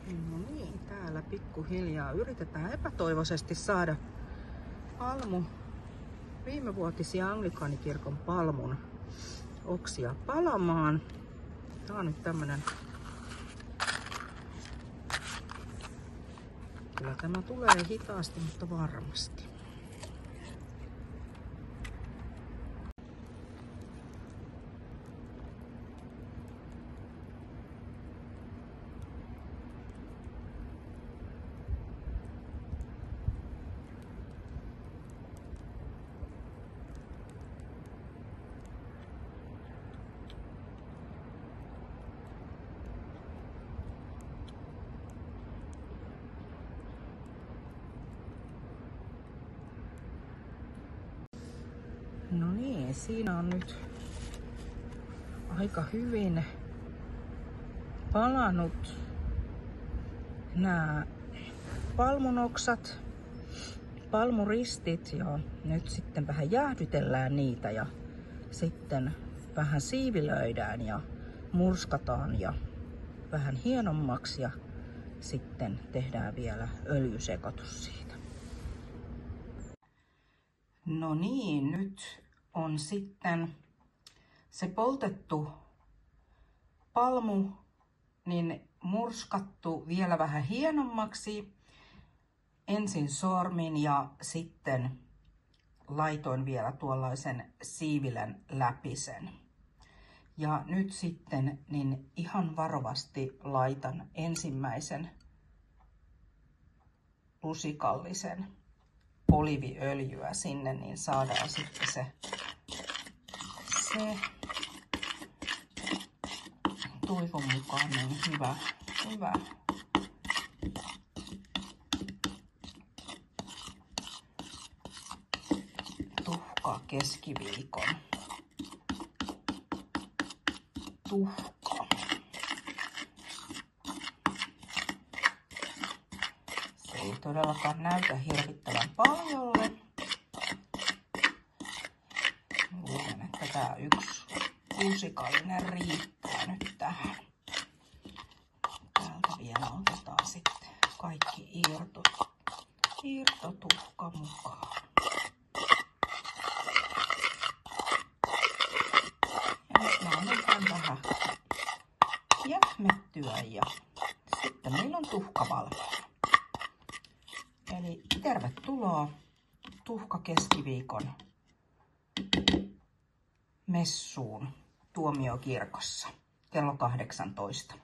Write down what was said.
No niin, täällä pikkuhiljaa yritetään epätoivoisesti saada viimevuotisia anglikaanikirkon palmun oksia palamaan. Tää on nyt tämmönen. Kyllä tämä tulee hitaasti, mutta varmasti. No niin, siinä on nyt aika hyvin palanut nämä palmunoksat, palmuristit, ja nyt sitten vähän jäähdytellään niitä ja sitten vähän siivilöidään ja murskataan ja vähän hienommaksi ja sitten tehdään vielä öljysekoitus siitä. No niin, nyt on sitten se poltettu palmu niin murskattu vielä vähän hienommaksi. Ensin sormin ja sitten laitoin vielä tuollaisen siivilän läpi sen. Ja nyt sitten niin ihan varovasti laitan ensimmäisen lusikallisen oliiviöljyä sinne, niin saadaan sitten se toivon mukaan niin hyvä tuhka keskiviikon tuhka. Se ei todellakaan näytä hirvittävän paljolle. Luulen, että tää yksi lusikallinen riittää nyt tähän. Täältä vielä otetaan sitten kaikki irtotuhka mukaan. Ja nyt mä annan tämän vähän jähmettyä ja sitten meillä on tuhka valmiina. Eli tervetuloa tuhka keskiviikon messuun Tuomiokirkossa kello 18.